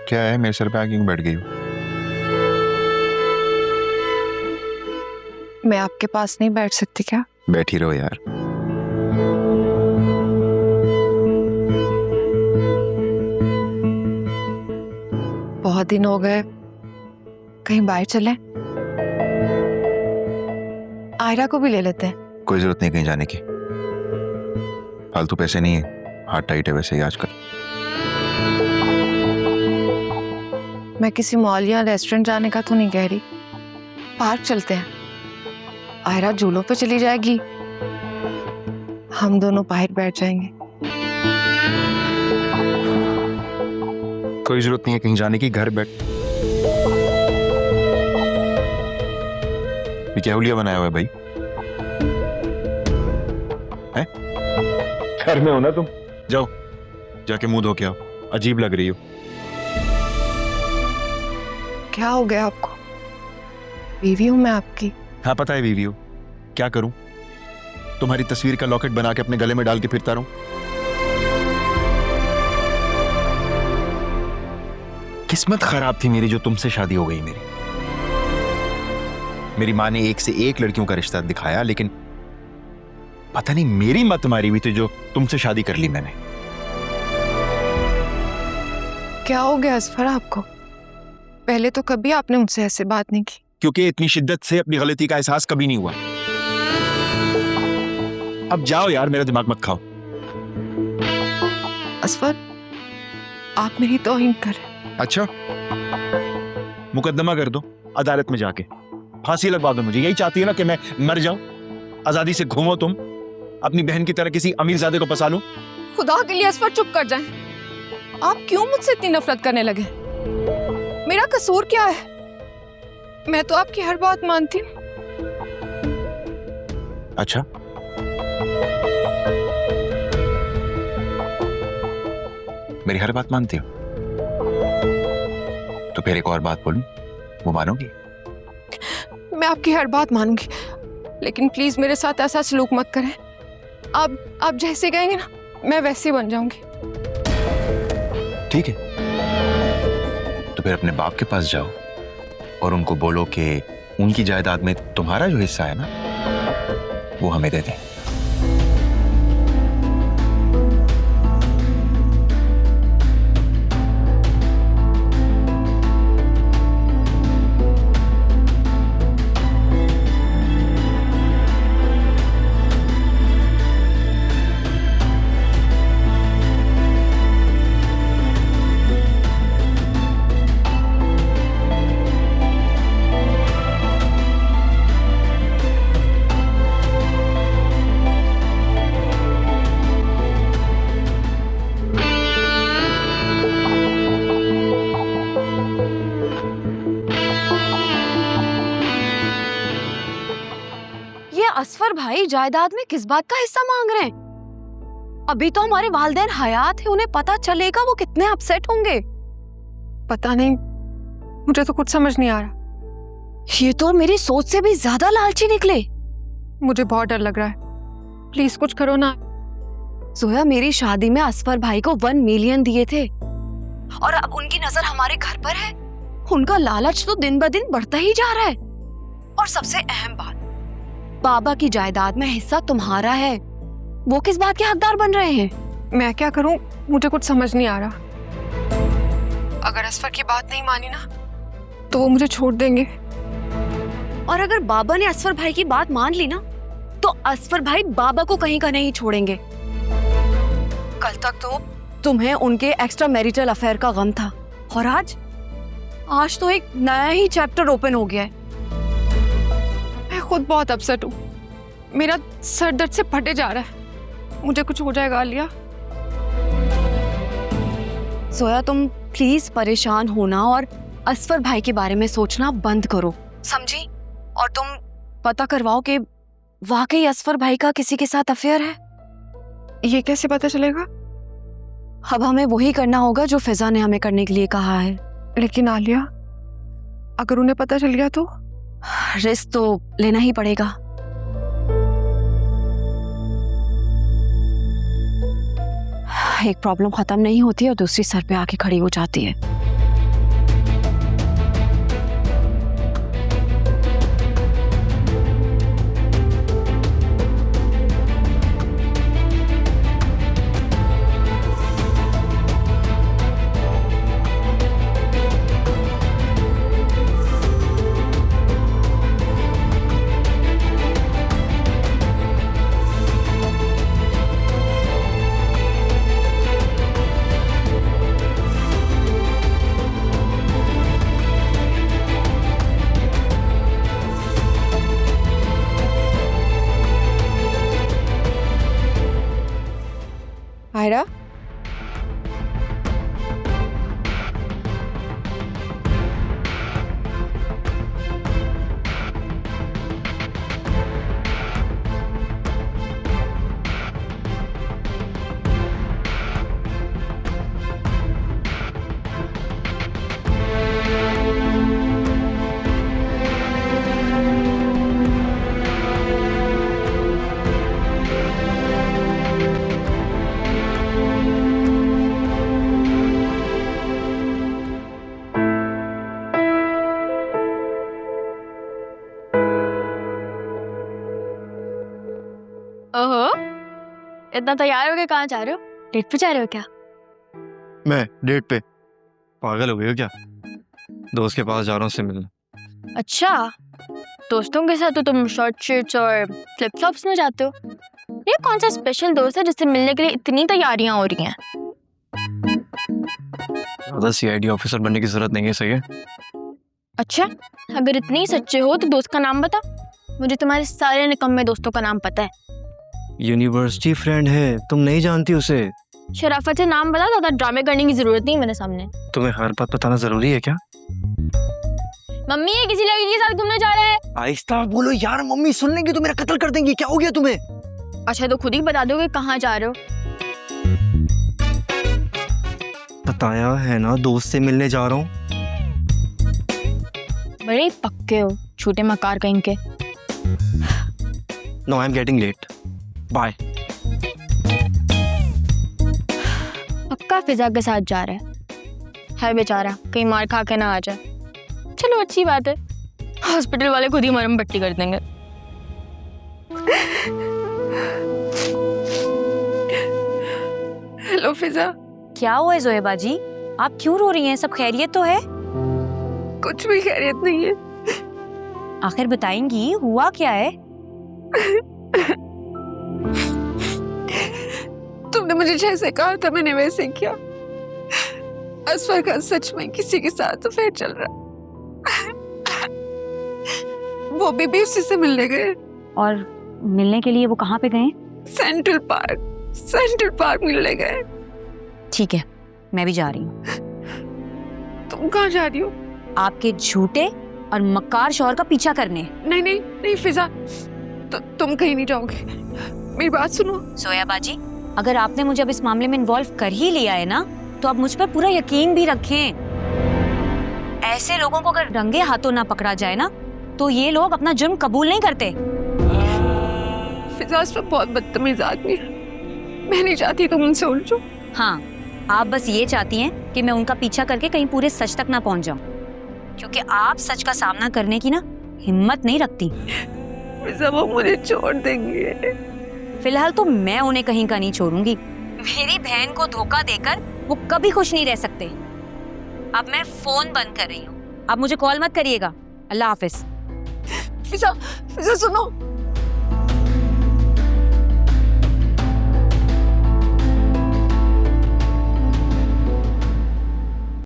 क्या है, मेरे सर पे आके क्यों बैठ गई हो? मैं आपके पास नहीं बैठ सकती क्या? बैठी रहो यार। बहुत दिन हो गए, कहीं बाहर चले? आयरा को भी ले लेते हैं। कोई जरूरत नहीं कहीं जाने की, फालतू पैसे नहीं है, हाथ टाइट है वैसे ही आजकल। मैं किसी मॉल या रेस्टोरेंट जाने का तो नहीं कह रही, पार्क चलते हैं। आयरा झूलों पे चली जाएगी, हम दोनों बाहर बैठ जाएंगे। कोई जरूरत नहीं है कहीं जाने की, घर बैठ। ये क्या हुलिया बनाया हुआ है भाई? हैं? घर में हो ना तुम? जाओ जाके मुंह धो के आओ, अजीब लग रही हो। क्या हो गया आपको? बीवी हूं मैं आपकी। हाँ पता है बीवी हो, क्या करूं? तुम्हारी तस्वीर का लॉकेट बना के अपने गले में डाल के फिरता रहूं? किस्मत खराब थी मेरी जो तुमसे शादी हो गई मेरी। मेरी माँ ने एक से एक लड़कियों का रिश्ता दिखाया, लेकिन पता नहीं मेरी मत मारी हुई थी जो तुमसे शादी कर ली मैंने। क्या हो गया असफर आपको? पहले तो कभी आपने मुझसे ऐसे बात नहीं की। क्योंकि इतनी शिद्दत से अपनी गलती का एहसास कभी नहीं हुआ। अब जाओ यार, मेरा दिमाग मत खाओ। असफर, आप मेरी तौहीन करें। अच्छा, मुकदमा कर दो अदालत में जाके, फांसी लगवा दो मुझे। यही चाहती है ना कि मैं मर जाऊं, आजादी से घूमो तुम, अपनी बहन की तरह किसी अमीरजादे को फंसा लो। खुदा के लिए असफर चुप कर जाएं। आप क्यों मुझसे इतनी नफरत करने लगे? मेरा कसूर क्या है? मैं तो आपकी हर बात मानती हूँ। अच्छा, मेरी हर बात मानती हो? तो फिर एक और बात बोलूं, वो मानोगी? मैं आपकी हर बात मानूंगी, लेकिन प्लीज मेरे साथ ऐसा सलूक मत करें। आप जैसे कहेंगे ना, मैं वैसे बन जाऊंगी। ठीक है, तो फिर अपने बाप के पास जाओ और उनको बोलो कि उनकी जायदाद में तुम्हारा जो हिस्सा है ना, वो हमें दे दें। असफर भाई जायदाद में किस बात का हिस्सा मांग रहे हैं? अभी तो हमारे वालिदैन हयात है, उन्हें पता चलेगा वो कितने अपसेट होंगे। पता नहीं, मुझे तो कुछ समझ नहीं आ रहा। ये तो मेरी सोच से भी ज्यादा लालची निकले। मुझे बहुत डर लग रहा है, प्लीज कुछ करो ना। जोया, मेरी शादी में असफर भाई को 1 मिलियन दिए थे और अब उनकी नजर हमारे घर पर है। उनका लालच तो दिन ब दिन बढ़ता ही जा रहा है। और सबसे अहम बात, बाबा की जायदाद में हिस्सा तुम्हारा है, वो किस बात के हकदार बन रहे हैं? मैं क्या करूं, मुझे कुछ समझ नहीं आ रहा। अगर असफर की बात नहीं मानी ना, तो वो मुझे छोड़ देंगे। और अगर बाबा ने असफर भाई की बात मान ली ना, तो असफर भाई बाबा को कहीं का नहीं छोड़ेंगे। कल तक तो तुम्हें उनके एक्स्ट्रा मैरिटल अफेयर का गम था, और आज तो एक नया ही चैप्टर ओपन हो गया है। मैं खुद बहुत अपसेट हूँ, मेरा सर दर्द से फटे जा रहा है। मुझे कुछ हो जाएगा आलिया। सोया, तुम प्लीज परेशान होना और असफर भाई के बारे में सोचना बंद करो, समझी? और तुम पता करवाओ कि वाकई असफर भाई का किसी के साथ अफेयर है। ये कैसे पता चलेगा? अब हमें वही करना होगा जो फिजा ने हमें करने के लिए कहा है। लेकिन आलिया, अगर उन्हें पता चल गया तो? रिस्क तो लेना ही पड़ेगा। एक प्रॉब्लम खत्म नहीं होती और दूसरी सर पे आके खड़ी हो जाती है। आयरा, ओहो, इतना तैयार होके कहाँ जा रहे हो? डेट पे जा रहे हो क्या? मैं डेट पे? पागल हो गई हो क्या? दोस्त के पास जा रहा हूँ उससे मिलने। अच्छा, दोस्तों के साथ तो तुम शॉर्ट शर्ट्स और फ्लिप फ्लॉप्स में जाते हो। ये कौन सा स्पेशल दोस्त है जिससे मिलने के लिए इतनी तैयारियां हो रही हैं? ज़्यादा सीआईडी ऑफिसर बनने की जरूरत नहीं है, सही है? अच्छा, अगर इतने ही सच्चे हो तो दोस्त का नाम बता। मुझे तुम्हारे सारे निकम्मे दोस्तों का नाम पता है। यूनिवर्सिटी फ्रेंड है, तुम नहीं जानती उसे। शराफत से नाम बता, ज़्यादा ड्रामे करने की जरूरत नहीं मेरे सामने। तुम्हें हर बात बताना जरूरी है क्या? मम्मी ये किसी लड़की के साथ घूमने जा रहा है। आहिस्ता बोलो यार, मम्मी सुन लेंगी तो मेरा कत्ल कर देंगी। क्या हो गया तुम्हें? अच्छा तो खुद ही बता दो कि कहाँ जा रहे हो। बताया है ना, दोस्त से मिलने जा रहा हूँ। बड़े पक्के हो, छोटे मकार कहीं के। No, I am getting late, bye. पक्का फिजा के साथ जा रहा है बेचारा, कहीं मार खा के ना आ जाए। चलो अच्छी बात है, हॉस्पिटल वाले खुद ही मरहम पट्टी कर देंगे। हेलो फिजा। क्या हुआ है जोया बाजी, आप क्यों रो रही हैं? सब खैरियत तो है? कुछ भी खैरियत नहीं है। आखिर बताएंगी हुआ क्या है? तुमने मुझे जैसे कहा था मैंने वैसे किया। असफर का सच में किसी के साथ अफेयर चल रहा। वो भी उसी से मिलने गए। और मिलने के लिए वो कहाँ पे गए? सेंट्रल पार्क मिलने गए। ठीक है, मैं भी जा रही हूँ। तुम कहाँ जा रही हो? आपके झूठे और मक्कार शौहर का पीछा करने। नहीं फिजा, तुम कहीं नहीं जाओगे। मेरी बात सुनो। जोया बाजी, अगर आपने मुझे अब इस मामले में इन्वॉल्व कर ही लिया है ना, तो आप मुझ पर पूरा यकीन भी रखें। ऐसे लोगों को अगर रंगे हाथों ना पकड़ा जाए ना, तो ये लोग अपना जुर्म कबूल नहीं करते। फिजा पर बहुत बदतमीज आदमी है। मैं नहीं चाहती तुम उनसे उलझो। हाँ, आप बस ये चाहती हैं कि मैं उनका पीछा करके कहीं पूरे सच तक ना पहुंच जाऊं, क्योंकि आप सच का सामना करने की ना हिम्मत नहीं रखती। फिजा वो मुझे छोड़ देंगे। फिलहाल तो मैं उन्हें कहीं का नहीं छोड़ूंगी। मेरी बहन को धोखा देकर वो कभी खुश नहीं रह सकते। अब मैं फोन बंद कर रही हूँ, आप मुझे कॉल मत करिएगा। अल्लाह हाफिज। फिजा सुनो।